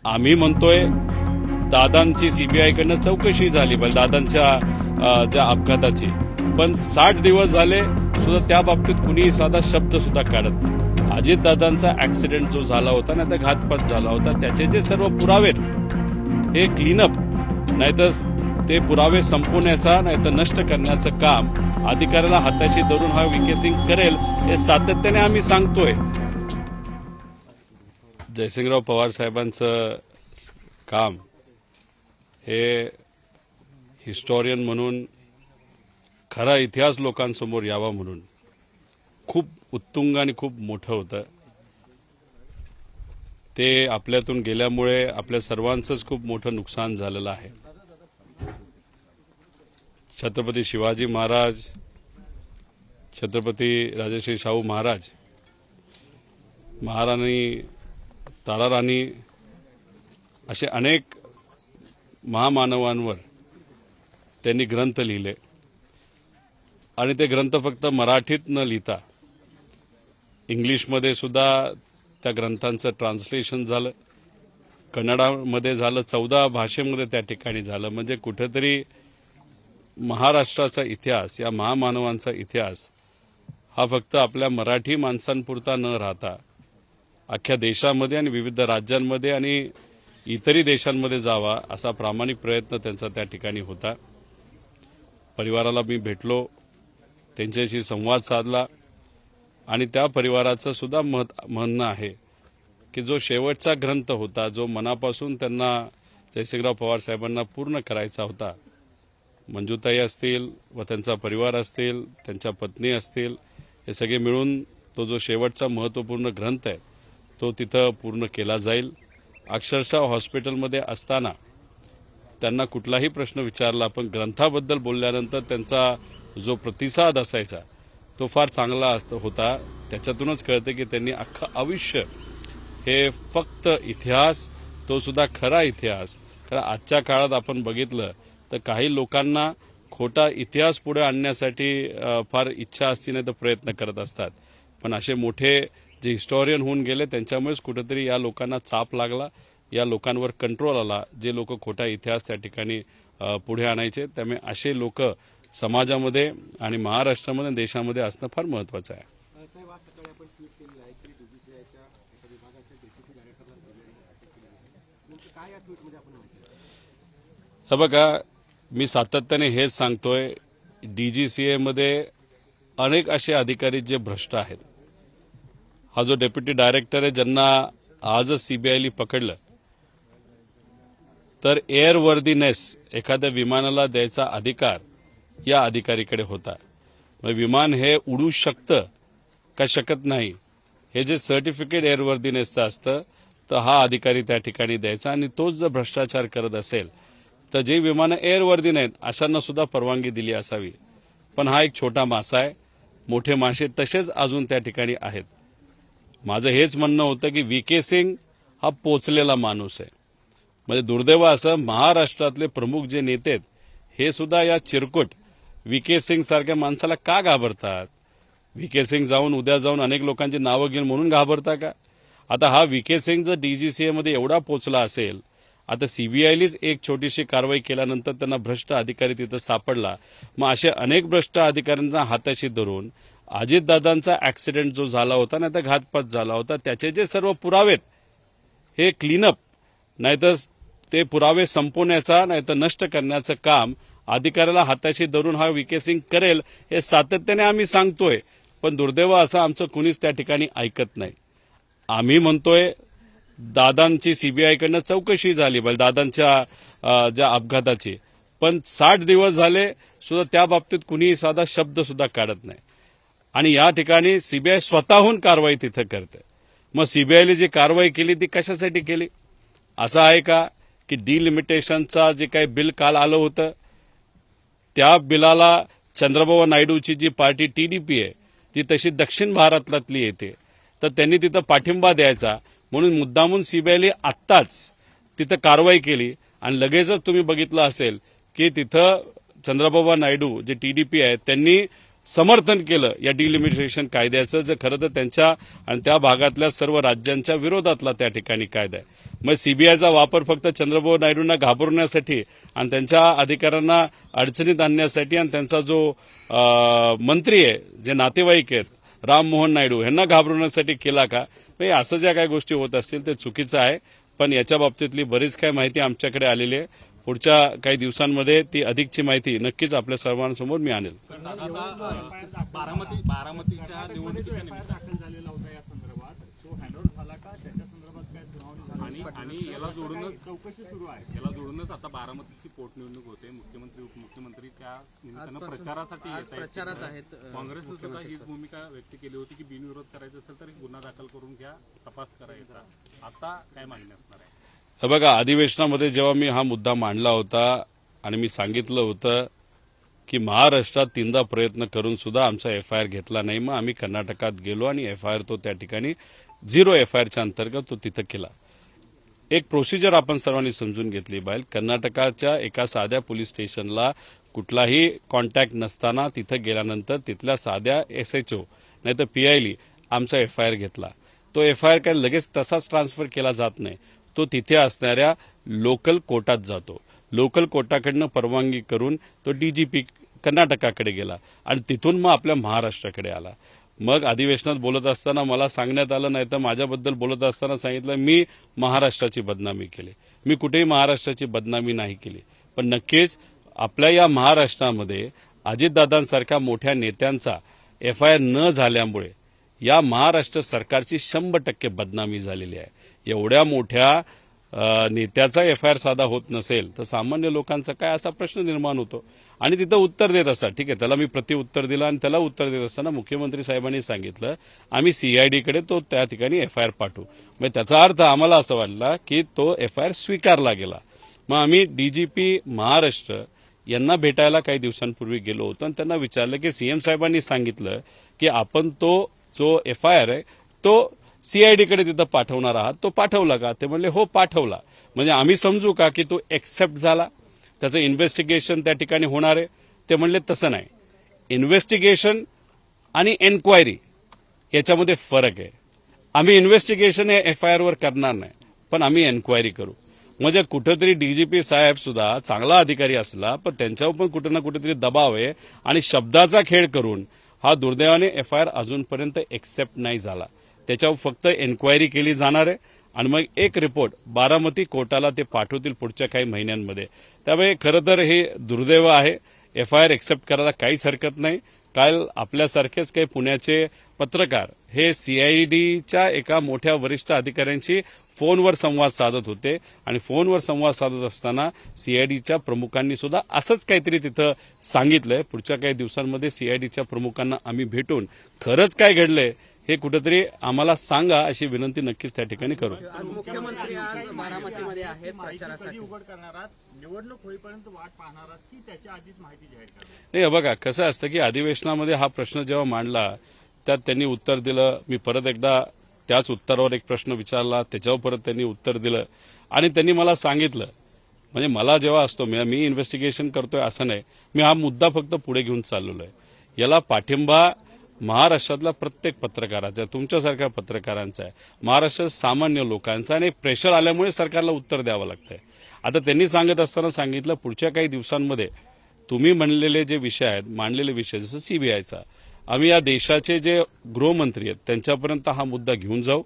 आम्ही म्हणतोय दादांची सीबीआयकडनं चौकशी झाली पाहिजे दादांच्या त्या अपघाताची, पण 60 दिवस झाले सुद्धा त्या बाबतीत कुणी साधा शब्द सुद्धा काढत नाही. अजित दादांचा ऍक्सिडेंट जो झाला होता नाही तर घातपात झाला होता त्याचे जे सर्व पुरावे हे क्लीनअप नाहीतर ते पुरावे संपवण्याचा नाहीतर नष्ट करण्याचं काम अधिकाऱ्याला हाताशी धरून हा व्ही के सिंग करेल हे सातत्याने आम्ही सांगतोय. जयसिंगराव पवार साहेबांचं काम हे हिस्टॉरियन म्हणून खरा इतिहास लोकांसमोर यावा म्हणून खूप उत्तुंग आणि खूप मोठं होतं. ते आपल्यातून गेल्यामुळे आपल्या सर्वांचंच खूप मोठं नुकसान झालेलं आहे. छत्रपती शिवाजी महाराज, छत्रपती राजश्री शाहू महाराज, महाराणी ताराराणी असे अनेक महामानवांवर त्यांनी ग्रंथ लिहिले आणि ते ग्रंथ फक्त मराठीत न लिहिता इंग्लिशमध्ये सुद्धा त्या ग्रंथांचं ट्रान्सलेशन झालं, कन्नडामध्ये झालं, 14 भाषेमध्ये त्या ठिकाणी झालं. म्हणजे कुठेतरी महाराष्ट्राचा इतिहास या महामानवांचा इतिहास हा फक्त आपल्या मराठी माणसांपुरता न राहता अख्ख्या देशामध्ये आणि विविध राज्यांमध्ये आणि इतरही देशांमध्ये जावा असा प्रामाणिक प्रयत्न त्यांचा त्या ठिकाणी होता. परिवाराला मी भेटलो, त्यांच्याशी संवाद साधला आणि त्या परिवाराचं सुद्धा म्हणणं आहे की जो शेवटचा ग्रंथ होता जो मनापासून त्यांना जयसिंगराव पवार साहेबांना पूर्ण करायचा होता, मंजुताई असतील व त्यांचा परिवार असतील, त्यांच्या पत्नी असतील, हे सगळे मिळून तो जो शेवटचा महत्त्वपूर्ण ग्रंथ आहे तो तिथं पूर्ण केला जाईल. अक्षरशः हॉस्पिटलमध्ये असताना त्यांना कुठलाही प्रश्न विचारला पण ग्रंथाबद्दल बोलल्यानंतर त्यांचा जो प्रतिसाद असायचा तो फार चांगला होता. त्याच्यातूनच कळते की त्यांनी अख्खं आयुष्य हे फक्त इतिहास, तो सुद्धा खरा इतिहास. कारण आजच्या काळात आपण बघितलं तर काही लोकांना खोटा इतिहास पुढे आणण्यासाठी फार इच्छा असती नाही तर प्रयत्न करत असतात, पण असे मोठे जे हिस्टॉरियन होऊन गेले त्यांच्यामुळेच कुठेतरी या लोकांना चाप लागला, या लोकांवर कंट्रोल आला. जे लोक खोटा इतिहास त्या ठिकाणी पुढे आणायचे, त्यामुळे असे लोक समाजामध्ये आणि महाराष्ट्रामध्ये देशामध्ये असणं फार महत्वाचं आहे. हे बघा, मी सातत्याने हेच सांगतोय, डीजीसीए मध्ये अनेक असे अधिकारी जे भ्रष्ट आहेत. हा जो डेप्युटी डायरेक्टर आहे ज्यांना आजच सीबीआयने पकडलं, तर एअरवर्दीनेस एखाद्या विमानाला द्यायचा अधिकार या अधिकारीकडे होता. विमान हे उडू शकतं का शकत नाही हे जे सर्टिफिकेट एअरवर्दीनेसचं असतं तर हा अधिकारी त्या ठिकाणी द्यायचा. आणि तोच जर भ्रष्टाचार करत असेल तर जे विमानं एअरवर्दी नाहीत अशांना सुद्धा परवानगी दिली असावी. पण हा एक छोटा मासा आहे, मोठे मासे तसेच अजून त्या ठिकाणी आहेत. माझं हेच म्हणणं होतं की व्ही के सिंग हा पोचलेला माणूस आहे. म्हणजे दुर्दैव असं महाराष्ट्रातले प्रमुख जे नेते आहेत हे सुद्धा या चिरकुट व्ही के सिंग सारख्या माणसाला का घाबरतात? व्ही के सिंग उद्या जाऊन अनेक लोकांची नावं घेऊन म्हणून घाबरता का? आता हा व्ही के सिंग जर डीजीसीए मध्ये एवढा पोचला असेल, आता सीबीआयलीच एक छोटीशी कारवाई केल्यानंतर त्यांना भ्रष्ट अधिकारी तिथं सापडला, मग असे अनेक भ्रष्ट अधिकाऱ्यांना हाताशी धरून अजितदादांचा ऍक्सिडेंट जो झाला होता नाही तर घातपात झाला होता त्याचे जे सर्व पुरावे हे क्लीनअप नाहीतर ते पुरावे संपवण्याचा नाहीतर नष्ट करण्याचं काम अधिकाऱ्याला हाताशी धरून हा व्ही के सिंग करेल हे सातत्याने आम्ही सांगतोय. पण दुर्दैव असं आमचं कुणीच त्या ठिकाणी ऐकत नाही. आम्ही म्हणतोय दादांची सीबीआयकडनं चौकशी झाली पाहिजे दादांच्या ज्या अपघाताची, पण 60 दिवस झाले सुद्धा त्या बाबतीत कुणी साधा शब्द सुद्धा काढत नाही. आणि या ठिकाणी सीबीआय स्वतःहून कारवाई तिथं करते. मग सीबीआयने जी कारवाई केली ती कशासाठी केली? असं आहे का की डिलिमिटेशनचा जे काही बिल काल आलं होतं त्या बिलाला चंद्रबाबू नायडूची जी पार्टी टीडीपी आहे ती तशी दक्षिण भारतातली येते, तर त्यांनी तिथं पाठिंबा द्यायचा म्हणून मुद्दामून सीबीआयने आत्ताच तिथं कारवाई केली. आणि लगेचच तुम्ही बघितलं असेल की तिथं चंद्रबाबू नायडू जे टीडीपी आहेत त्यांनी समर्थन केलं या डिलिमिटेशन कायद्याचं, जे खरं तर त्यांच्या आणि त्या भागातल्या सर्व राज्यांच्या विरोधातला त्या ठिकाणी कायदा आहे. मग सीबीआयचा वापर फक्त चंद्रबाबू नायडूंना घाबरवण्यासाठी आणि त्यांच्या अधिकाऱ्यांना अडचणीत आणण्यासाठी आणि त्यांचा जो मंत्री आहे, जे नातेवाईक आहेत राम मोहन नायडू यांना घाबरवण्यासाठी केला का? म्हणजे असं ज्या काही गोष्टी होत असतील ते चुकीचं आहे. पण याच्या बाबतीतली बरीच काही माहिती आमच्याकडे आलेली आहे. पुढच्या काही दिवसांमध्ये ती अधिकची माहिती नक्कीच आपल्या सर्वांसमोर मी आणेल. बारामतीच्या निवडणुकीच्या दाखल झालेला होता या संदर्भात, तो हँडओव्हर झाला का? त्याच्या संदर्भात काय सुनावणी आणि याला जोडूनच चौकशी सुरू आहे. याला जोडूनच आता बारामतीची पोटनिवडणूक होते. मुख्यमंत्री उपमुख्यमंत्री त्या निमित्तानं प्रचारासाठी प्रचारात आहेत. काँग्रेसनं सुद्धा हीच भूमिका व्यक्त केली होती की बिनविरोध करायचं असेल तर गुन्हा दाखल करून घ्या, तपास करायचा. आता काय मागणी असणार आहे? बघा, अधिवेशनामध्ये जेव्हा मी हा मुद्दा मांडला होता आणि मी सांगितलं होतं की महाराष्ट्रात 3दा प्रयत्न करून सुद्धा आमचा एफआयआर घेतला नाही, मग आम्ही कर्नाटकात गेलो आणि एफआयआर तो त्या ठिकाणी 0 एफआयआरच्या अंतर्गत तो तिथं केला. एक प्रोसिजर आपण सर्वांनी समजून घेतली पाहिजे. कर्नाटकाच्या एका साध्या पोलीस स्टेशनला कुठलाही कॉन्टॅक्ट नसताना तिथं गेल्यानंतर तिथल्या साध्या SHO नाही तर PIली आमचा एफआयआर घेतला. तो एफआयआर काय लगेच तसाच ट्रान्सफर केला जात नाही, तो तिथे असणाऱ्या लोकल कोर्टात जातो. लोकल कोर्टाकडनं परवानगी करून तो DGP कर्नाटकाकडे गेला आणि तिथून मग आपल्या महाराष्ट्राकडे आला. मग अधिवेशनात बोलत असताना मला सांगण्यात आलं, नाही तर माझ्याबद्दल बोलत असताना सांगितलं मी महाराष्ट्राची बदनामी केली. मी कुठेही महाराष्ट्राची बदनामी नाही केली. पण नक्कीच आपल्या या महाराष्ट्रामध्ये अजितदादांसारख्या मोठ्या नेत्यांचा एफआयआर न झाल्यामुळे या महाराष्ट्र सरकारची 100% बदनामी झालेली आहे. एवढ्या मोठ्या नेत्याचा एफआयआर साधा होत नसेल तर सामान्य लोकांचा काय असा प्रश्न निर्माण होतो. आणि तिथं उत्तर देत असतात. ठीक आहे, त्याला मी प्रतिउत्तर दिलं आणि त्याला उत्तर देत असताना मुख्यमंत्री साहेबांनी सांगितलं आम्ही CIDकडे तो त्या ठिकाणी एफआयआर पाठवू. म्हणजे त्याचा अर्थ आम्हाला असं वाटला की तो एफआयआर स्वीकारला गेला. मग आम्ही DGP महाराष्ट्र यांना भेटायला काही दिवसांपूर्वी गेलो होतो आणि त्यांना विचारलं की CM साहेबांनी सांगितलं की आपण तो जो एफआयआर आहे तो CIDकडे तिथं पाठवणार आहात, तो पाठवला का? ते म्हणले हो पाठवला. म्हणजे आम्ही समजू का की तो एक्सेप्ट झाला, त्याचं इन्व्हेस्टिगेशन त्या ठिकाणी होणार आहे? ते म्हणले तसं नाही. इन्व्हेस्टिगेशन आणि एन्क्वायरी याच्यामध्ये फरक आहे. आम्ही इन्व्हेस्टिगेशन हे एफआयआरवर करणार नाही, पण आम्ही एन्क्वायरी करू. म्हणजे कुठेतरी DGP साहेब सुद्धा चांगला अधिकारी असला पण त्यांच्यावर पण कुठे ना कुठेतरी दबाव आहे आणि शब्दाचा खेळ करून हा दुर्दैवाने एफआयआर अजूनपर्यंत एक्सेप्ट नाही झाला. त्याच्यावर फक्त एन्क्वायरी केली जाणार आहे आणि मग एक रिपोर्ट बारामती कोर्टाला ते पाठवतील पुढच्या काही महिन्यांमध्ये. त्यामुळे खरं तर हे दुर्दैव आहे. एफआयआर एक्सेप्ट करायला काहीच हरकत नाही. काल आपल्यासारखेच काही पुण्याचे पत्रकार हे CIDच्या एका मोठ्या वरिष्ठ अधिकाऱ्यांशी फोनवर संवाद साधत होते आणि फोनवर संवाद साधत असताना CIDच्या प्रमुखांनी सुद्धा असंच काहीतरी तिथं सांगितलंय. पुढच्या काही दिवसांमध्ये CIDच्या प्रमुखांना आम्ही भेटून खरंच काय घडलंय हे कुठेतरी आम्हाला सांगा अशी विनंती नक्कीच त्या ठिकाणी करू. मुख्यमंत्री आज बारामतीमध्ये आहेत प्रचारासाठी. उघड करणार निवडणूक होईपर्यंत वाट पाहणार की त्याच्या आधीच माहिती जाहीर करणार? नाही, बघा कसं असतं की अधिवेशनामध्ये हा प्रश्न जेव्हा मांडला त्यात त्यांनी उत्तर दिलं. मी परत एकदा त्याच उत्तरावर एक प्रश्न विचारला, त्याच्यावर परत त्यांनी उत्तर दिलं आणि त्यांनी मला सांगितलं. म्हणजे मला जेव्हा असतो मी इन्व्हेस्टिगेशन करतोय असं नाही, मी हा मुद्दा फक्त पुढे घेऊन चाललेलो आहे. याला पाठिंबा महाराष्ट्रातल्या प्रत्येक पत्रकाराचा, तुमच्यासारख्या पत्रकारांचा आहे, महाराष्ट्रात सामान्य लोकांचा. आणि प्रेशर आल्यामुळे सरकारला उत्तर द्यावं लागतंय. आता त्यांनी सांगत असताना सांगितलं पुढच्या काही दिवसांमध्ये तुम्ही म्हणलेले जे विषय आहेत, मांडलेले विषय जसं CBIचा, आम्ही या देशाचे जे गृहमंत्री आहेत त्यांच्यापर्यंत हा मुद्दा घेऊन जाऊ.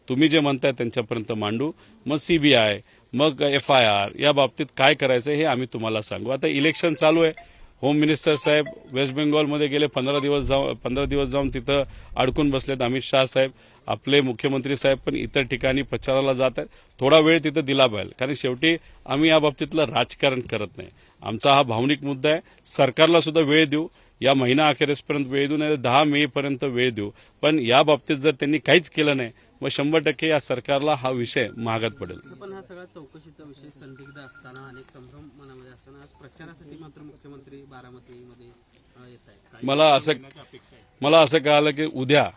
तुम्ही जे म्हणताय त्यांच्यापर्यंत मांडू. मग CBI, मग FIR या बाबतीत काय करायचं हे आम्ही तुम्हाला सांगू. आता इलेक्शन चालू आहे. होम मिनिस्टर साहेब वेस्ट बेंगॉलमध्ये गेले 15 दिवस जाऊन तिथं अडकून बसलेत. अमित शाह साहेब, आपले मुख्यमंत्री साहेब पण इतर ठिकाणी प्रचाराला जात आहेत. थोडा वेळ तिथं दिला पाहिजे, कारण शेवटी आम्ही या बाबतीतलं राजकारण करत नाही. आमचा हा भावनिक मुद्दा आहे. सरकारला सुद्धा वेळ देऊ. या महिना अखेरीसपर्यंत वेळ देऊ, नाही 10 मेपर्यंत वेळ देऊ. पण या बाबतीत जर त्यांनी काहीच केलं नाही मग 100% या सरकारला हा विषय महागात पडेल. पण हा सगळा चौकशीचा विषय संदिग्ध असताना, अनेक संभ्रम मनामध्ये असताना आज प्रचारासाठी मात्र मुख्यमंत्री बारामतीमध्ये येत आहेत. मला असं कळालं की उद्या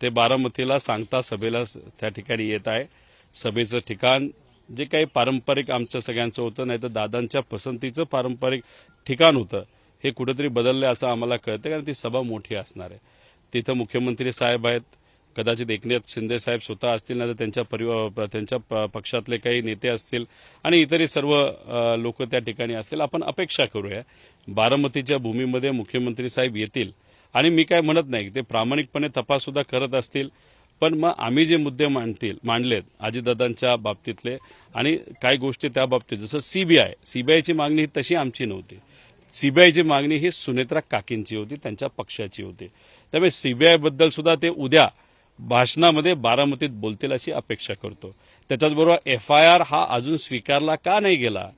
ते बारामतीला सांगता सभेला त्या ठिकाणी येत आहे. सभेचं ठिकाण जे काही पारंपरिक आमच्या सगळ्यांचं होतं, नाही तर दादांच्या पसंतीचं पारंपरिक ठिकाण होतं, हे कुठेतरी बदललं असं आम्हाला कळतं. कारण ती सभा मोठी असणार आहे. तिथं मुख्यमंत्री साहेब आहेत, कदाचित एकनाथ शिंदे साहेब स्वतः असतील ना तर त्यांच्या पक्षातले काही नेते असतील आणि इतरही सर्व लोक त्या ठिकाणी असतील. आपण अपेक्षा करूया बारामतीच्या भूमीमध्ये मुख्यमंत्री साहेब येतील आणि मी काय म्हणत नाही ते प्रामाणिकपणे तपास सुद्धा करत असतील. पण मग आम्ही जे मुद्दे मांडलेत अजितदादांच्या बाबतीतले आणि काही गोष्टी त्या बाबतीत जसं सीबीआयची मागणी ही तशी आमची नव्हती. सीबीआयची मागणी ही सुनेत्रा काकींची होती, त्यांच्या पक्षाची होती. त्यामुळे सीबीआय बद्दल सुद्धा ते उद्या भाषणामध्ये बारामतीत बोलतील अशी अपेक्षा करतो. त्याच्याचबरोबर FIR हा अजून स्वीकारला का नाही गेला,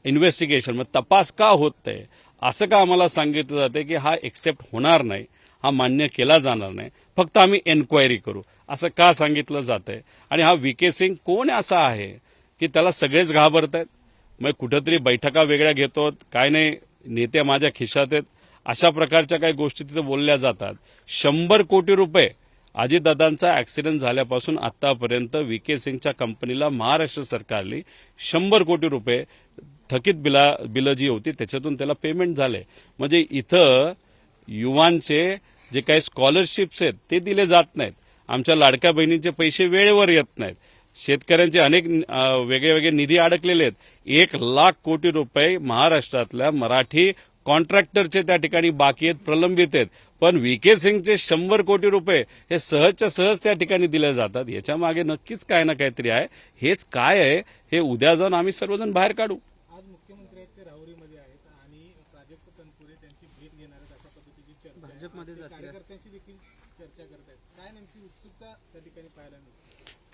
इन्व्हेस्टिगेशन मग तपास का होत नाही असं का आम्हाला सांगितलं जाते की हा एक्सेप्ट होणार नाही, हा मान्य केला जाणार नाही, फक्त आम्ही एन्क्वायरी करू असं का सांगितलं जातंय. आणि हा VK सिंग कोण असा आहे की त्याला सगळेच घाबरत आहेत. मग कुठंतरी बैठका वेगळ्या घेतो, काय नाही नेते माझ्या खिशात आहेत, अशा प्रकारच्या काही गोष्टी तिथे बोलल्या जातात. 100 कोटी रुपये अजितदादांचा ऍक्सिडेंट झाल्यापासून आतापर्यंत VK सिंगच्या कंपनीला महाराष्ट्र सरकारने 100 कोटी रुपये थकीत बिलं जी होती त्याच्यातून त्याला पेमेंट झाले. म्हणजे इथं युवांचे जे काही स्कॉलरशिप्स आहेत ते दिले जात नाहीत, आमच्या लाडक्या बहिणींचे पैसे वेळेवर येत नाहीत, शेतकऱ्यांचे अनेक वेगळे निधी अडकलेले आहेत. 1,00,000 कोटी रुपये महाराष्ट्रातल्या मराठी कॉन्ट्रॅक्टरचे त्या ठिकाणी बाकी आहेत, प्रलंबित आहेत. पण VK सिंगचे 100 कोटी रुपये हे सहजच्या सहज त्या ठिकाणी दिले जातात. याच्या मागे नक्कीच काय ना काहीतरी आहे. हेच काय आहे हे उद्या जाऊन आम्ही सर्वजण बाहेर काढू. आज मुख्यमंत्री आहेत ते राहुरीमध्ये आहेत आणि प्राजक्त तनपुरे त्यांची भेट घेणार आहेत अशा पद्धतीची चर्चा भाजपमध्ये ते जातील. कार्यकर्त्यांशी देखील चर्चा करत आहेत. काय नेमकी उत्सुकता त्या ठिकाणी पाहायला मिळते?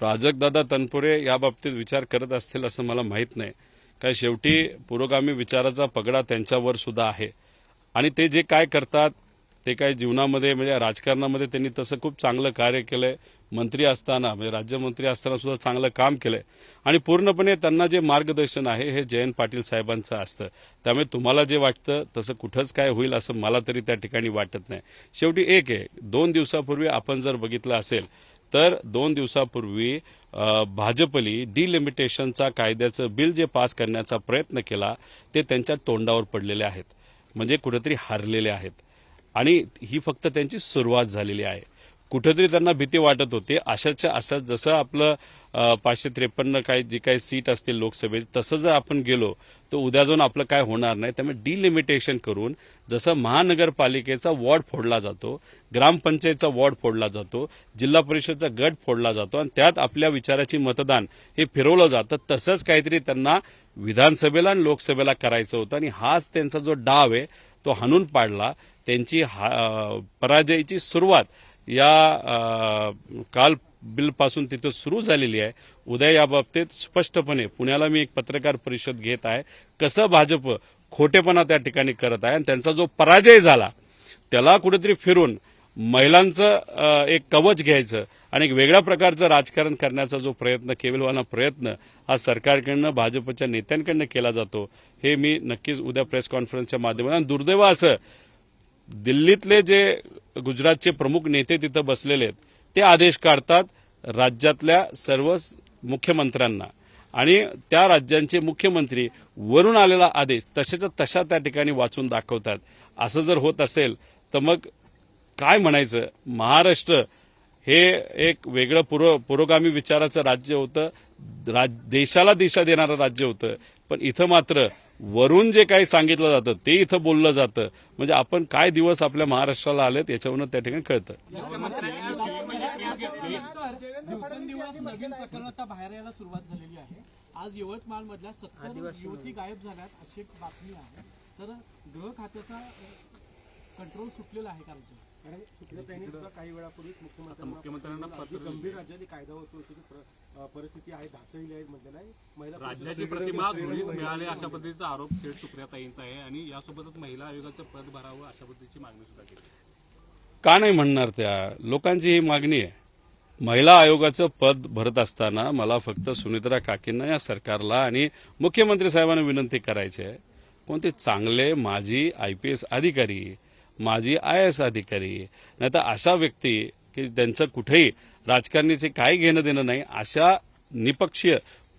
प्राजक्तदादा तनपुरे याबाबतीत विचार करत असतील असं मला माहीत नाही. काय शेवटी पुरोगामी विचाराचा पगडा त्यांच्यावर सुद्धा आहे आणि ते जे काय करतात ते काय जीवनामध्ये म्हणजे राजकारणामध्ये त्यांनी तसं खूप चांगलं कार्य केलंय. मंत्री असताना म्हणजे राज्यमंत्री असताना सुद्धा चांगलं काम केलंय आणि पूर्णपणे त्यांना जे मार्गदर्शन आहे हे जयंत पाटील साहेबांचं असतं. त्यामुळे तुम्हाला जे वाटतं तसं कुठंच काय होईल असं मला तरी त्या ठिकाणी वाटत नाही. शेवटी एक आहे, 2 दिवसापूर्वी आपण जर बघितलं असेल तर 2 दिवसापूर्वी भाजपली डिलिमिटेशनचा कायद्याचं बिल जे पास करण्याचा प्रयत्न केला ते त्यांच्या तोंडावर पडलेले आहेत, म्हणजे कुठेतरी हारलेले आहेत आणि ही फक्त त्यांची सुरुवात झालेली आहे. कुठेतरी त्यांना भीती वाटत होती अशाच्या अशाच जसं आपलं 553 काही जी काही सीट असतील लोकसभेत तसं जर आपण गेलो तर उद्या जाऊन आपलं काय होणार नाही. त्यामुळे डिलिमिटेशन करून जसं महानगरपालिकेचा वॉर्ड फोडला जातो, ग्रामपंचायतचा वॉर्ड फोडला जातो, जिल्हा परिषदचा गट फोडला जातो आणि त्यात आपल्या विचाराची मतदान हे फिरवलं जातं, तसंच काहीतरी त्यांना विधानसभेला आणि लोकसभेला करायचं होतं आणि हाच त्यांचा जो डाव आहे तो हाणून पाडला. त्यांची पराजयाची सुरुवात या काल बिलपासून तिथं सुरू झालेली आहे. उद्या याबाबतीत स्पष्टपणे पुण्याला मी एक पत्रकार परिषद घेत आहे, कसं भाजप खोटेपणा त्या करत आहे आणि त्यांचा जो पराजय झाला त्याला कुठेतरी फिरून महिलांचं एक कवच घ्यायचं आणि एक वेगळ्या प्रकारचं राजकारण करण्याचा जो प्रयत्न केविलवाना प्रयत्न हा सरकारकडनं भाजपच्या नेत्यांकडनं केला जातो हे मी नक्कीच उद्या प्रेस कॉन्फरन्सच्या माध्यमातून. दुर्दैव असं दिल्लीतले जे गुजरातचे प्रमुख नेते तिथं बसलेले आहेत ते आदेश काढतात राज्यातल्या सर्व मुख्यमंत्र्यांना आणि त्या राज्यांचे मुख्यमंत्री वरून आलेला आदेश तशाच्या तशा त्या ठिकाणी वाचून दाखवतात. असं जर होत असेल तर मग काय म्हणायचं. महाराष्ट्र हे एक वेगळं पुरोगामी विचाराचं राज्य होतं, देशाला दिशा देणारं राज्य होतं, पण इथं मात्र वरून जे काही सांगितलं जातं ते इथं बोललं जातं. म्हणजे आपण काय दिवस आपल्या महाराष्ट्राला आलेत याच्यावरून त्या ठिकाणी कळतं. दिवसेंदिवस नवीन प्रकरण आता बाहेर यायला सुरुवात झालेली आहे. आज यवतमाळ मधल्या 70 युवती गायब झाल्यात अशी एक बातमी आहे. तर गृह खात्याचा कंट्रोल सुटलेला आहे का राज्यात? कारण सुप्रियाताईंनी सुद्धा काही वेळापूर्वीच मुख्यमंत्र्यांना पत्र गंभीर राज्यात कायदा व सुव्यवस्थेची परिस्थिती आहे, ढासळली आहे म्हटलेलं आहे. महिला राज्याची प्रतिमा धुळीस मिळाली अशा पद्धतीचा आरोप थेट सुप्रियाताईंचा आहे आणि यासोबतच महिला आयोगाचं पद भरावं अशा पद्धतीची मागणी सुद्धा केली. का नाही म्हणणार, त्या लोकांची ही मागणी आहे. महिला आयोगाचं पद भरत असताना मला फक्त सुनेत्रा काकींना या सरकारला आणि मुख्यमंत्री साहेबांना विनंती करायची आहे, कोणते चांगले माजी IPS अधिकारी, माजी IAS अधिकारी, नाही तर अशा व्यक्ती की त्यांचं कुठेही राजकारणीचे काही घेणं देणं नाही, अशा निपक्षीय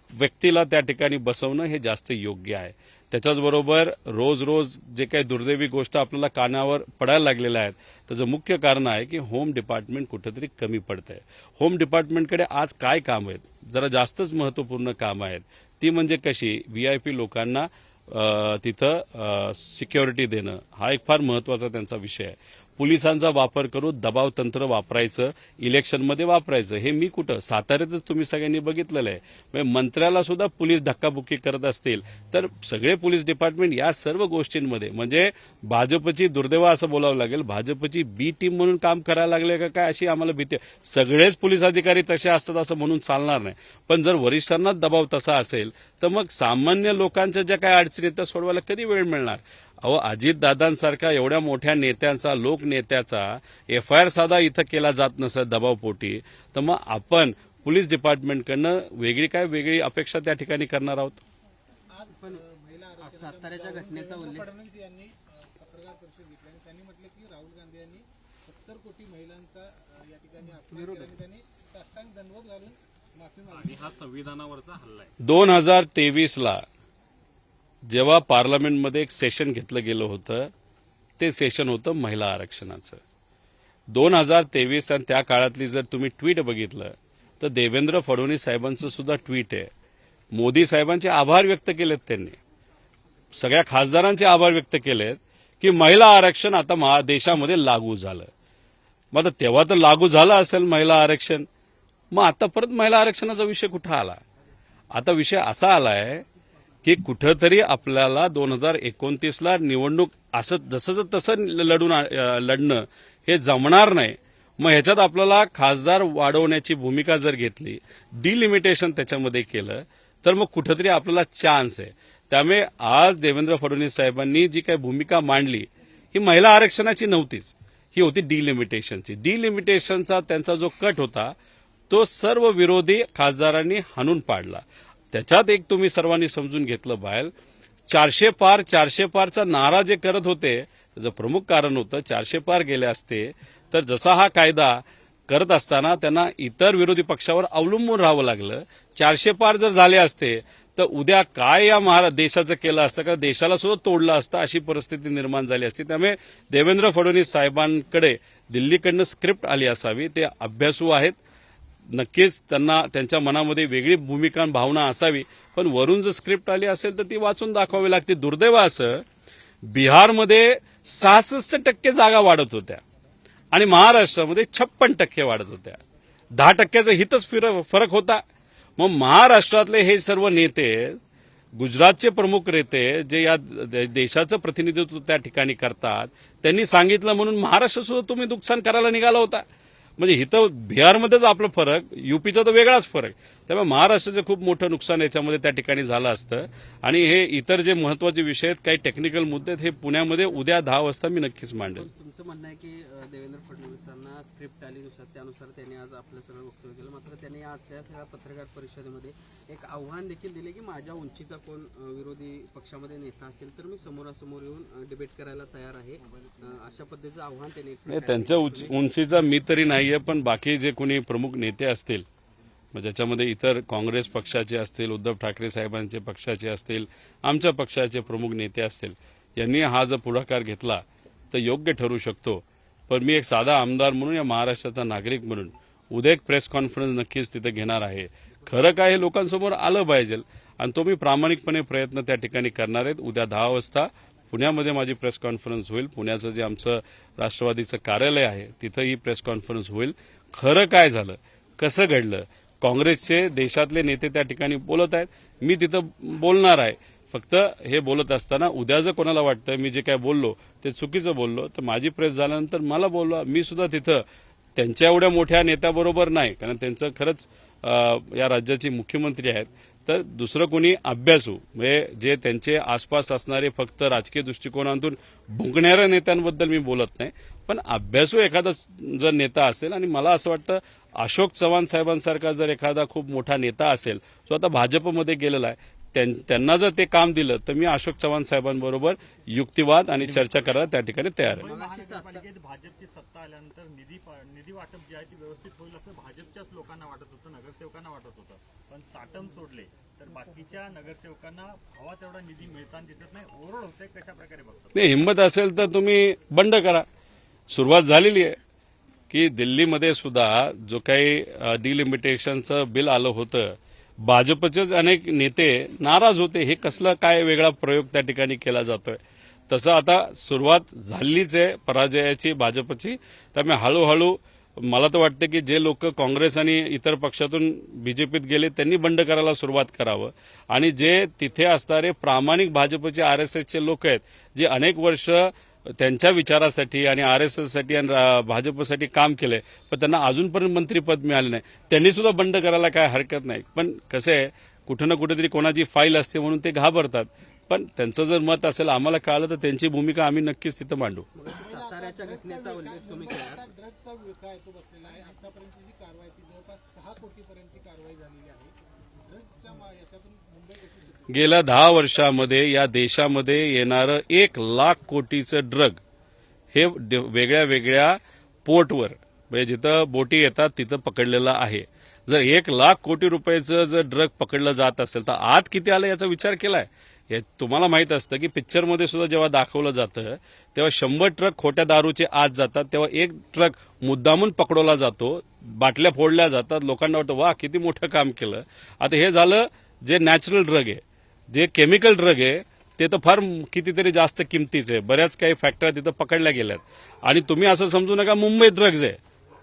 व्यक्तीला त्या ठिकाणी बसवणं हे जास्त योग्य आहे. त्याच्याचबरोबर रोज रोज जे काही दुर्दैवी गोष्ट आपल्याला कानावर पडायला लागलेल्या आहेत त्याचं मुख्य कारण आहे की होम डिपार्टमेंट कुठेतरी कमी पडतंय. होम डिपार्टमेंटकडे आज काय काम आहेत, जरा जास्तच महत्त्वपूर्ण काम आहेत. ती म्हणजे कशी VIP लोकांना तिथं सिक्युरिटी देणं, हा एक फार महत्त्वाचा त्यांचा विषय आहे. पोलिसांचा वापर करून दबाव तंत्र वापरायचं, इलेक्शनमध्ये वापरायचं. हे मी कुठं, साताऱ्यातच तुम्ही सगळ्यांनी बघितलेलं आहे. म्हणजे मंत्र्याला सुद्धा पोलीस धक्काबुक्की करत असतील तर सगळे पोलीस डिपार्टमेंट या सर्व गोष्टींमध्ये, म्हणजे भाजपची दुर्दैव असं बोलावं लागेल, भाजपची बी टीम म्हणून काम करायला लागले का काय अशी आम्हाला भीती आहे. सगळेच पोलीस अधिकारी तसे असतात असं म्हणून चालणार नाही. पण जर वरिष्ठांनाच दबाव तसा असेल तर मग सामान्य लोकांच्या ज्या काही अडचणी आहेत त्या सोडवायला कधी वेळ मिळणार. अहो, अजितदादांसारख्या एवढ्या मोठ्या नेत्यांचा, लोकनेत्याचा FIR साधा इथं केला जात नसत दबावपोटी, तर मग आपण पोलीस डिपार्टमेंटकडनं वेगळी अपेक्षा त्या ठिकाणी करणार आहोत. पण साताऱ्याच्या घटनेचा उल्लेख फडणवीस यांनी पत्रकार परिषद घेतली आणि त्यांनी म्हटलं की राहुल गांधी यांनी 70 कोटी महिलांचा या ठिकाणी अपमान केला आणि त्यांनी साष्टांग दंडवत घालून माफी मागितली. आणि हा संविधानावरचा हल्ला आहे. 2023ला जेव्हा पार्लमेंटमध्ये एक सेशन घेतलं गेलं होतं ते सेशन होतं महिला आरक्षणाचं. 2023 आणि त्या काळातली जर तुम्ही ट्विट बघितलं तर देवेंद्र फडणवीस साहेबांचं सुद्धा ट्विट आहे. मोदी साहेबांचे आभार व्यक्त केलेत, त्यांनी सगळ्या खासदारांचे आभार व्यक्त केलेत की महिला आरक्षण आता देशामध्ये लागू झालं. मग आता तेव्हा तर लागू झालं असेल महिला आरक्षण, मग आता परत महिला आरक्षणाचा विषय कुठं आला. आता विषय असा आलाय की कुठंतरी आपल्याला 2029ला निवडणूक असं जसं तसं लढणं हे जमणार नाही. मग ह्याच्यात आपल्याला खासदार वाढवण्याची भूमिका जर घेतली, डिलिमिटेशन त्याच्यामध्ये केलं तर मग कुठंतरी आपल्याला चान्स आहे. त्यामुळे आज देवेंद्र फडणवीस साहेबांनी जी काही भूमिका मांडली ही महिला आरक्षणाची नव्हतीच, ही होती डिलिमिटेशनची. डिलिमिटेशनचा त्यांचा जो कट होता तो सर्व विरोधी खासदारांनी हाणून पाडला. त्याच्यात एक तुम्ही सर्वांनी समजून घेतलं बाहेर, 400 पारचा नारा जे करत होते त्याचं प्रमुख कारण होतं 400 पार गेले असते तर जसा हा कायदा करत असताना त्यांना इतर विरोधी पक्षावर अवलंबून राहावं लागलं. 400 पार जर झाले असते तर उद्या काय या देशाचं केलं असतं का, देशाला सुद्धा तोडलं असतं, अशी परिस्थिती निर्माण झाली असती. त्यामुळे देवेंद्र फडणवीस साहेबांकडे दिल्लीकडनं स्क्रिप्ट आली असावी. ते अभ्यासू आहेत, नक्कीच त्यांना त्यांच्या मनामध्ये वेगळी भूमिका आणि भावना असावी, पण वरून जर स्क्रिप्ट आली असेल तर ती वाचून दाखवावी लागते. दुर्दैव असं बिहारमध्ये 66% जागा वाढत होत्या आणि महाराष्ट्रामध्ये 56% वाढत होत्या. 10%चा हितच फरक होता. मग महाराष्ट्रातले हे सर्व नेते, गुजरातचे प्रमुख नेते जे या देशाचं प्रतिनिधित्व त्या ठिकाणी करतात, त्यांनी सांगितलं म्हणून महाराष्ट्र सुद्धा तुम्ही नुकसान करायला निघाला होता. म्हणजे इथं बिहारमध्येच आपलं फरक, युपीचा तर वेगळाच फरक. त्यामुळे महाराष्ट्राचं खूप मोठं नुकसान याच्यामध्ये त्या ठिकाणी झालं असतं. आणि हे इतर जे महत्वाचे विषय आहेत, काही टेक्निकल मुद्दे आहेत, हे पुण्यामध्ये उद्या 10 वाजता मी नक्कीच मांडेल. तुमचं म्हणणं आहे की देवेंद्र फडणवीसांना स्क्रिप्ट आली त्यानुसार त्यांनी आज आपलं सगळं वक्तव्य केलं. मात्र त्यांनी आज या सगळ्या पत्रकार परिषदेमध्ये एक आव्हान देखील दिले की माझ्या उंचीचा कोण विरोधी पक्षामध्ये नेता असेल तर मी समोरासमोर येऊन डिबेट करायला तयार आहे, अशा पद्धतीचं आव्हान त्यांनी. त्यांच्या उंचीचा मी तरी नाहीये, पण बाकी जे कोणी प्रमुख नेते असतील, ज्याच्यामध्ये इतर काँग्रेस पक्षाचे असतील, उद्धव ठाकरे साहेबांचे पक्षाचे असतील, आमच्या पक्षाचे प्रमुख नेते असतील, यांनी हा जर पुढाकार घेतला तर योग्य ठरू शकतो. पण मी एक साधा आमदार म्हणून, या महाराष्ट्राचा नागरिक म्हणून उद्या एक प्रेस कॉन्फरन्स नक्कीच तिथे घेणार आहे. खरं काय हे लोकांसमोर आलं पाहिजे आणि तो मी प्रामाणिकपणे प्रयत्न त्या ठिकाणी करणार आहेत. उद्या 10 वाजता पुण्यामध्ये माझी प्रेस कॉन्फरन्स होईल. पुण्याचं जे आमचं राष्ट्रवादीचं कार्यालय आहे तिथं ही प्रेस कॉन्फरन्स होईल. खरं काय झालं, कसं घडलं, काँग्रेसचे देशातले नेते त्या ठिकाणी बोलत आहेत, मी तिथं बोलणार आहे. फक्त हे बोलत असताना उद्या जर कोणाला वाटतं मी जे काय बोललो ते चुकीचं बोललो तर माझी प्रेस झाल्यानंतर मला बोलवा. मी सुद्धा तिथं त्यांच्या एवढ्या मोठ्या नेत्याबरोबर नाही, कारण त्यांचं खरंच या राज्याचे मुख्यमंत्री आहेत. तर दुसरं कोणी अभ्यासू, म्हणजे जे त्यांचे आसपास असणारे फक्त राजकीय दृष्टिकोनातून भुंकणाऱ्या नेत्यांबद्दल मी बोलत नाही, पण अभ्यासू एखादा जर नेता असेल, आणि मला असं वाटतं अशोक चव्हाण साहेबांसारखा जर एखादा खूप मोठा नेता असेल जो आता भाजपमध्ये गेलेला आहे, त्यांना जर ते काम दिलं तर मी अशोक चव्हाण साहेबांबरोबर युक्तिवाद आणि चर्चा करायला त्या ठिकाणी तयार आहे. महानगरपालिकेत भाजपची सत्ता आल्यानंतर निधी वाटप जे आहे ते व्यवस्थित होईल असं भाजपच्याच लोकांना वाटत होतं, नगरसेवकांना वाटत होतं. पण साटम सोडले तर बाकीच्या नगरसेवकांना हवा तेवढा निधी मिळताना दिसत नाही, ओव्हरऑल होतंय, कशा प्रकारे बघतात? नाही, हिंमत असेल तर तुम्ही बंड करा. सुरुवात झालेली आहे की दिल्लीमध्ये सुद्धा जो काही डिलिमिटेशनचं बिल आलं होतं, भाजपचेच अनेक नेते नाराज होते. हे कसला काय वेगळा प्रयोग त्या ठिकाणी केला जातोय. तसं आता सुरुवात झालीच आहे पराजयाची भाजपची. त्यामुळे हळूहळू मला तर वाटतं की जे लोक काँग्रेस आणि इतर पक्षातून बीजेपीत गेले त्यांनी बंड करायला सुरुवात करावं, आणि जे तिथे असणारे प्रामाणिक भाजपचे आरएसएसचे लोक आहेत, जे अनेक वर्ष त्यांच्या विचारासाठी आणि आरएसएससाठी आणि भाजपसाठी काम केलंय पण त्यांना अजूनपर्यंत मंत्रीपद मिळालं नाही, त्यांनी सुद्धा बंड करायला काय हरकत नाही. पण कसं आहे, कुठं ना कुठेतरी कोणाची फाईल असते म्हणून ते घाबरतात. पण त्यांचं जर मत असेल, आम्हाला कळलं तर त्यांची भूमिका आम्ही नक्कीच तिथं मांडू. साताऱ्याच्या घटनेचा उल्लेख तुम्ही केला. ड्रग्जचा विळखा आहे तो बसलेला आहे. आतापर्यंतची जी कारवाई ती जवळपास 6 कोटीपर्यंतची कारवाई झालेली आहे. ड्रग्जच्या याच्यातून मुंबई कशी सुटली? गेल्या 10 वर्षामध्ये या देशामध्ये येणारं 1,00,000 कोटीचं ड्रग हे वेगळ्या वेगळ्या पोर्टवर, म्हणजे जिथं बोटी येतात तिथं पकडलेलं आहे. जर 1,00,000 कोटी रुपयाचं जर ड्रग पकडलं जात असेल तर आत किती आलं याचा विचार केलाय? हे तुम्हाला माहित असतं की पिक्चरमध्ये सुद्धा जेव्हा दाखवलं जातं तेव्हा 100 ट्रक खोट्या दारूचे आत जातात, तेव्हा एक ट्रक मुद्दामून पकडवला जातो, बाटल्या फोडल्या जातात, लोकांना वाटतं वा किती मोठं काम केलं. आता हे झालं जे नॅचरल ड्रग आहे. जे केमिकल ड्रग आहे ते तर फार कितीतरी जास्त किमतीचे आहे. बऱ्याच काही फॅक्टऱ्या तिथं पकडल्या गेल्यात. आणि तुम्ही असं समजू नका मुंबईत ड्रग्ज आहे.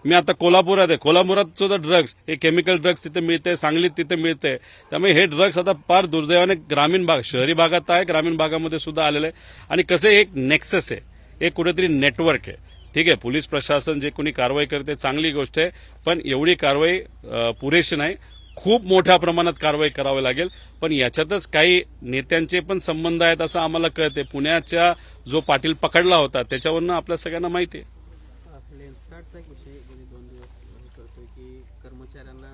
मी आता कोल्हापुरात आहे, कोल्हापुरात सुद्धा ड्रग्ज, हे केमिकल ड्रग्ज तिथे मिळते, सांगलीत तिथे मिळते. त्यामुळे हे ड्रग्ज आता फार दुर्दैवाने ग्रामीण भाग, शहरी भागात आहे, ग्रामीण भागामध्ये सुद्धा आलेलं आहे. आणि कसं एक नेक्सस आहे, एक कुठेतरी नेटवर्क आहे. ठीक आहे, पोलीस प्रशासन जे कोणी कारवाई करते चांगली गोष्ट आहे, पण एवढी कारवाई पुरेशी नाही. खूप मोठ्या प्रमाणात कारवाई करावी लागेल. पण याच्यातच काही नेत्यांचे पण संबंध आहेत असं आम्हाला कळते. पुण्याच्या जो पाटील पकडला होता त्याच्यावरनं आपल्या सगळ्यांना माहिती आहे. लेन्सकार्डचा एक विषय गेले 2 दिवस करतोय की कर्मचाऱ्यांना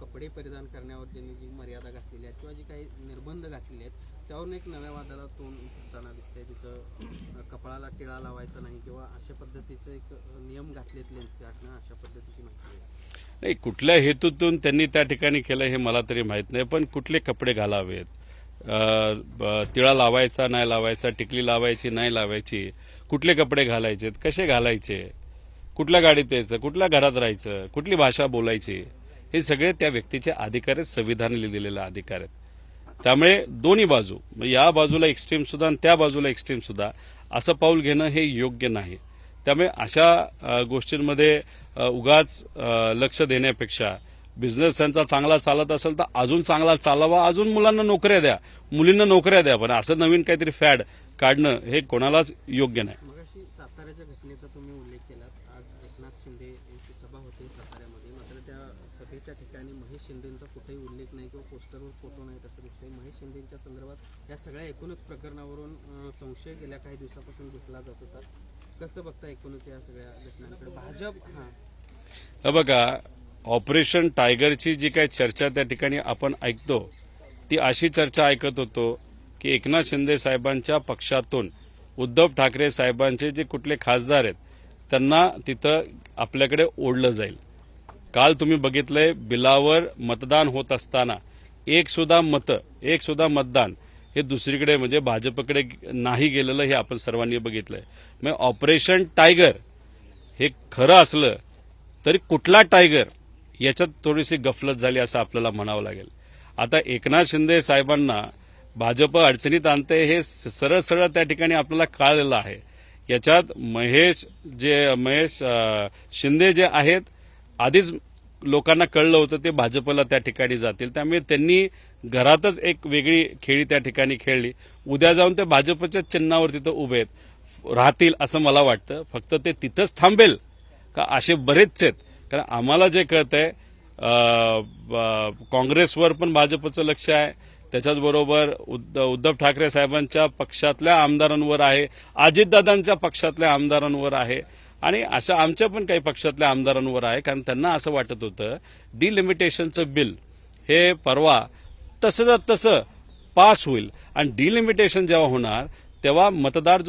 कपडे परिधान करण्यावर ज्यांनी जी मर्यादा घातलेली आहे किंवा जी काही निर्बंध घातलेले आहेत त्यावरून एक नव्या वादाला तोंड फुटताना दिसतंय. तिथं कपाळाला टिळा लावायचा नाही किंवा अशा पद्धतीचे एक नियम घातलेत लेन्सकार्डनं, अशा पद्धतीची माहिती आहे. नाही, कुठल्या हेतूतून त्यांनी त्या ठिकाणी केलं हे मला तरी माहित नाही. पण कुठले कपडे घालावेत, तिळा लावायचा नाही लावायचा, टिकली लावायची नाही लावायची, कुठले कपडे घालायचे, कसे घालायचे, कुठल्या गाडीत यायचं, कुठल्या घरात राहायचं, कुठली भाषा बोलायची, हे सगळे त्या व्यक्तीचे अधिकार आहेत, संविधानाने दिलेले अधिकार आहेत. त्यामुळे दोन्ही बाजू, या बाजूला एक्स्ट्रीम सुद्धा आणि त्या बाजूला एक्स्ट्रीम सुद्धा, असं पाऊल घेणं हे योग्य नाही. त्यामुळे अशा गोष्टींमध्ये उगाच लक्ष देण्यापेक्षा बिझनेस त्यांचा चांगला चालत असेल तर अजून चांगला चालावा, अजून मुलांना नोकऱ्या द्या, मुलींना नोकऱ्या द्या. पण असं नवीन काहीतरी फॅड काढणं हे कोणालाच योग्य नाही. मगाशी साताऱ्याच्या घटनेचा तुम्ही उल्लेख केला. आज एकनाथ शिंदे यांची सभा होती साताऱ्यामध्ये, मात्र त्या सभेच्या ठिकाणी महेश शिंदेचा कुठेही उल्लेख नाही किंवा पोस्टरवर फोटो नाही असं दिसतंय. महेश शिंदेच्या संदर्भात या सगळ्या एकूणच प्रकरणावरून संशय गेल्या काही दिवसापासून घेतला जात होता. कसं बघता एकूणच या सगळ्या घटनांकडे भाजप? बघा, ऑपरेशन टायगरची जी काही चर्चा त्या ठिकाणी आपण ऐकतो ती अशी चर्चा ऐकत होतो की एकनाथ शिंदे साहेबांच्या पक्षातून उद्धव ठाकरे साहेबांचे जे कुठले खासदार आहेत त्यांना तिथं आपल्याकडे ओढलं जाईल. काल तुम्ही बघितलंय बिलावर मतदान होत असताना एक सुद्धा मतदान हे दुसरीकडे म्हणजे भाजपकडे नाही गेलेलं हे आपण सर्वांनी बघितलंय. मग ऑपरेशन टायगर हे खरं असलं तरी कुठला टायगर याच्यात थोडीशी गफलत झाली असं आपल्याला म्हणावं लागेल. आता एकनाथ शिंदे साहेबांना भाजप अडचणीत आणते हे सरळ सरळ त्या ठिकाणी आपल्याला कळलेलं आहे. याच्यात महेश शिंदे जे आहेत आधीच लोकांना कळलं होतं ते भाजपला त्या ठिकाणी जातील. त्यामुळे त्यांनी घरातच एक वेगळी खेळी त्या ठिकाणी खेळली. उद्या जाऊन ते भाजपच्या चिन्हावर तिथं उभे राहतील असं मला वाटतं. फक्त ते तिथंच थांबेल का असे बरेच आहेत. कारण आम्हाला जे कळतंय काँग्रेसवर पण भाजपचं लक्ष आहे, त्याच्याच बरोबर उद्धव ठाकरे साहेबांच्या पक्षातल्या आमदारांवर आहे, अजितदादांच्या पक्षातल्या आमदारांवर आहे आणि अशा आमच्या पण काही पक्षातल्या आमदारांवर आहे. कारण त्यांना असं वाटत होतं डिलिमिटेशनचं बिल हे परवा तसं पास होईल आणि डिलिमिटेशन जेव्हा होणार तेव्हा मतदार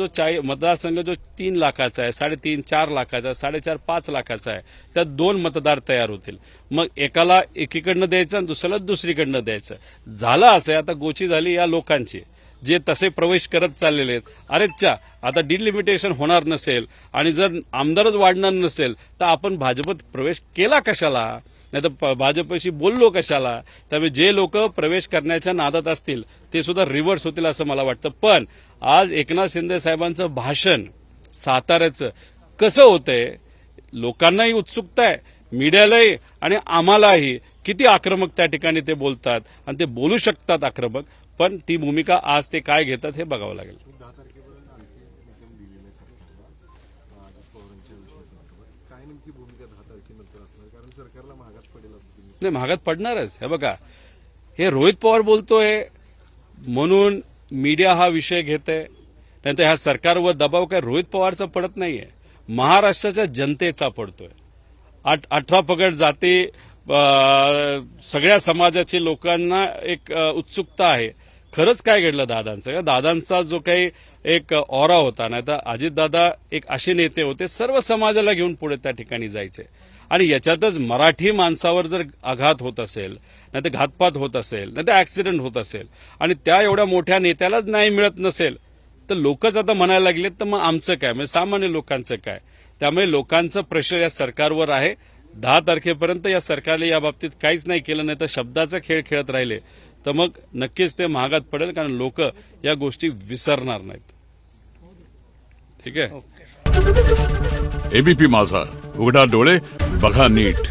मतदारसंघ जो 3 लाखाचा आहे, 3.5-4 लाखाचा, 4.5-5 लाखाचा आहे, त्यात 2 मतदार तयार होतील. मग एकाला एकीकडनं द्यायचं आणि दुसऱ्याला दुसरीकडनं द्यायचं. झालं असं आता गोची झाली या लोकांची, जे तसे प्रवेश करत चाललेले आहेत. अरेच्छा, आता डिलिमिटेशन होणार नसेल आणि जर आमदारच वाढणार नसेल तर आपण भाजपत प्रवेश केला कशाला, नाही तर भाजपशी बोललो कशाला. त्यामुळे जे लोक प्रवेश करण्याच्या नादात असतील ते सुद्धा रिव्हर्स होतील असं मला वाटतं. पण आज एकनाथ शिंदे साहेबांचं भाषण साताऱ्याचं कसं होतंय, लोकांनाही उत्सुकता आहे, मीडियालाही आणि आम्हालाही. किती आक्रमक त्या ठिकाणी ते बोलतात आणि ते बोलू शकतात आक्रमक, पण ती भूमिका आज ते काय घेतात हे बघावं लागेल. 10 तारखेपर्यंत आणखी मध्यम दिली नाही सरकारला अजित पवारांच्या विषयासंदर्भात. काय नेमकी भूमिका 10 तारखेनंतर असणार, कारण सरकारला महागात पडेल असं तुम्ही. नाही, महागात पडणारच. हे बघा, हे रोहित पवार बोलतोय म्हणून मीडिया हा विषय घेते, नाहीतर ह्या सरकारवर दबाव काय रोहित पवारचा पडत नाहीये, महाराष्ट्राच्या जनतेचा पडतोय. 18 पगड जाती, सगळ्या समाजाची लोकांना एक उत्सुकता आहे. खरंच काय घडलं दादांचं, दादांचा जो काही एक ऑरा होता, नाही तर अजितदादा एक असे नेते होते सर्व समाजाला घेऊन पुढे त्या ठिकाणी जायचे. आणि याच्यातच मराठी माणसावर जर आघात होत असेल, नाही तर घातपात होत असेल, नाही तर ऍक्सिडेंट होत असेल आणि त्या एवढ्या मोठ्या नेत्यालाच न्याय मिळत नसेल तर लोकच आता म्हणायला लागलेत तर मग आमचं काय, म्हणजे सामान्य लोकांचं काय. त्यामुळे लोकांचं प्रेशर या सरकारवर आहे. 10 तारखेपर्यंत या सरकारने या बाबतीत काहीच नाही केलं, नाही तर शब्दाचा खेळ खेळत राहिले तर मग नक्कीच ते महागात पडेल, कारण लोक या गोष्टी विसरणार नाहीत. ठीक आहे. एबीपी माझा, उघडा डोळे बघा नीट.